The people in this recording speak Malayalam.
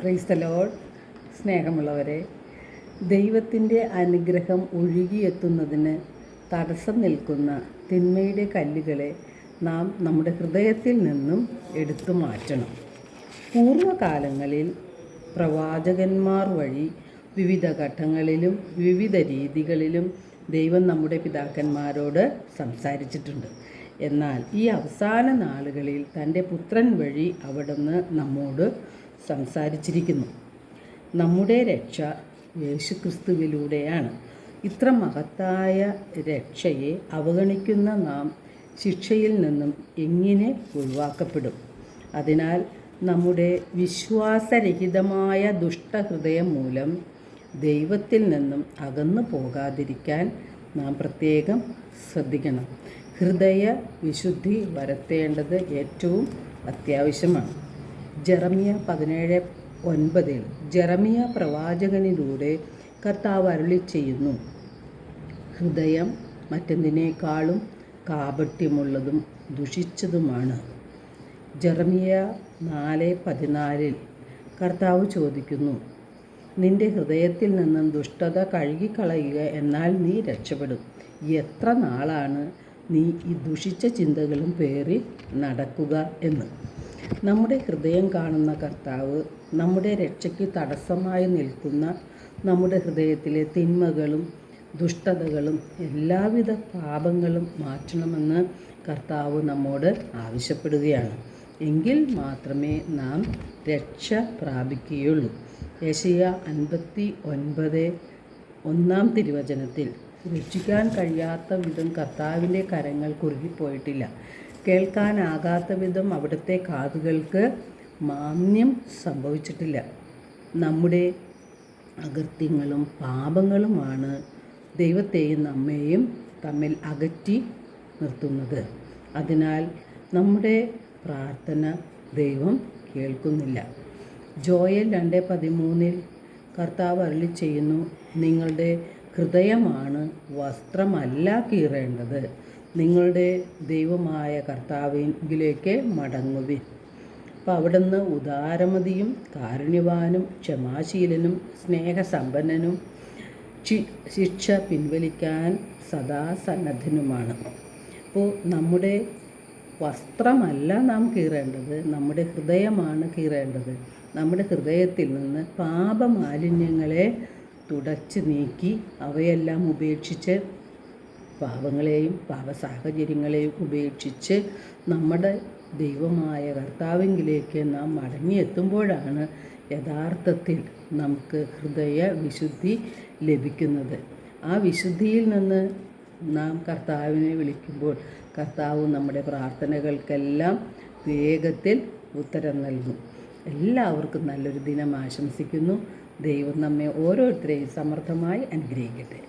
Praise the Lord. സ്നേഹമുള്ളവരെ, ദൈവത്തിൻ്റെ അനുഗ്രഹം ഒഴുകിയെത്തുന്നതിന് തടസ്സം നിൽക്കുന്ന തിന്മയുടെ കല്ലുകളെ നാം നമ്മുടെ ഹൃദയത്തിൽ നിന്നും എടുത്തു മാറ്റണം. പൂർവ്വകാലങ്ങളിൽ പ്രവാചകന്മാർ വഴി വിവിധ ഘട്ടങ്ങളിലും വിവിധ രീതികളിലും ദൈവം നമ്മുടെ പിതാക്കന്മാരോട് സംസാരിച്ചിട്ടുണ്ട്. എന്നാൽ ഈ അവസാന നാളുകളിൽ തൻ്റെ പുത്രൻ വഴി അവിടുന്ന് നമ്മോട് സംസാരിച്ചിരിക്കുന്നു. നമ്മുടെ രക്ഷ യേശുക്രിസ്തുവിലൂടെയാണ്. ഇത്ര മഹത്തായ രക്ഷയെ അവഗണിക്കുന്ന നാം ശിക്ഷയിൽ നിന്നും എങ്ങനെ ഒഴിവാക്കപ്പെടും? അതിനാൽ നമ്മുടെ വിശ്വാസരഹിതമായ ദുഷ്ടഹൃദയം മൂലം ദൈവത്തിൽ നിന്നും അകന്നു പോകാതിരിക്കാൻ നാം പ്രത്യേകം ശ്രദ്ധിക്കണം. ഹൃദയ വിശുദ്ധി വരുത്തേണ്ടത് ഏറ്റവും അത്യാവശ്യമാണ്. ജെറമിയ 17:9 ജെറമിയ പ്രവാചകനിലൂടെ കർത്താവ് അരുളി ചെയ്യുന്നു, ഹൃദയം മറ്റെന്തിനേക്കാളും കാപട്യമുള്ളതും ദുഷിച്ചതുമാണ്. ജെറമിയ 4:14 കർത്താവ് ചോദിക്കുന്നു, നിന്റെ ഹൃദയത്തിൽ നിന്നും ദുഷ്ടത കഴുകിക്കളയുക, എന്നാൽ നീ രക്ഷപ്പെടും. എത്ര നാളാണ് നീ ഈ ദുഷിച്ച ചിന്തകളും പേറി നടക്കുക എന്ന്. നമ്മുടെ ഹൃദയം കാണുന്ന കർത്താവ് നമ്മുടെ രക്ഷയ്ക്ക് തടസ്സമായി നിൽക്കുന്ന നമ്മുടെ ഹൃദയത്തിലെ തിന്മകളും ദുഷ്ടതകളും എല്ലാവിധ പാപങ്ങളും മാറ്റണമെന്ന് കർത്താവ് നമ്മോട് ആവശ്യപ്പെടുകയാണ്. എങ്കിൽ മാത്രമേ നാം രക്ഷ പ്രാപിക്കുകയുള്ളൂ. യെശയ്യാ 59:1 തിരുവചനത്തിൽ, രക്ഷിക്കാൻ കഴിയാത്ത വിധം കർത്താവിൻ്റെ കരങ്ങൾ കുറുകിപ്പോയിട്ടില്ല, കേൾക്കാനാകാത്ത വിധം അവിടുത്തെ കാതുകൾക്ക് മാന്യം സംഭവിച്ചിട്ടില്ല. നമ്മുടെ അകൃത്യങ്ങളും പാപങ്ങളുമാണ് ദൈവത്തെയും നമ്മെയും തമ്മിൽ അകറ്റി നിർത്തുന്നത്. അതിനാൽ നമ്മുടെ പ്രാർത്ഥന ദൈവം കേൾക്കുന്നില്ല. ജോയൽ 2:13 കർത്താവ് അരുളി ചെയ്യുന്നു, നിങ്ങളുടെ ഹൃദയമാണ് വസ്ത്രമല്ല കീറേണ്ടത്, നിങ്ങളുടെ ദൈവമായ കർത്താവിലേക്ക് മടങ്ങുവിൻ. അപ്പോൾ അവിടുന്ന് ഉദാരമതിയും കാരുണ്യവാനും ക്ഷമാശീലനും സ്നേഹസമ്പന്നനും ശിക്ഷ പിൻവലിക്കാൻ സദാ സന്നദ്ധനുമാണ്. അപ്പോൾ നമ്മുടെ വസ്ത്രമല്ല നാം കീറേണ്ടത്, നമ്മുടെ ഹൃദയമാണ് കീറേണ്ടത്. നമ്മുടെ ഹൃദയത്തിൽ നിന്ന് പാപമാലിന്യങ്ങളെ തുടച്ച് നീക്കി അവയെല്ലാം ഉപേക്ഷിച്ച്, പാപങ്ങളെയും പാപസാഹചര്യങ്ങളെയും ഉപേക്ഷിച്ച് നമ്മുടെ ദൈവമായ കർത്താവിലേക്ക് നാം മടങ്ങിയെത്തുമ്പോഴാണ് യഥാർത്ഥത്തിൽ നമുക്ക് ഹൃദയ വിശുദ്ധി ലഭിക്കുന്നത്. ആ വിശുദ്ധിയിൽ നിന്ന് നാം കർത്താവിനെ വിളിക്കുമ്പോൾ കർത്താവ് നമ്മുടെ പ്രാർത്ഥനകൾക്കെല്ലാം വേഗത്തിൽ ഉത്തരം നൽകും. എല്ലാവർക്കും നല്ലൊരു ദിനം ആശംസിക്കുന്നു. ദൈവം നമ്മെ ഓരോരുത്തരെയും സമൃദ്ധമായി അനുഗ്രഹിക്കട്ടെ.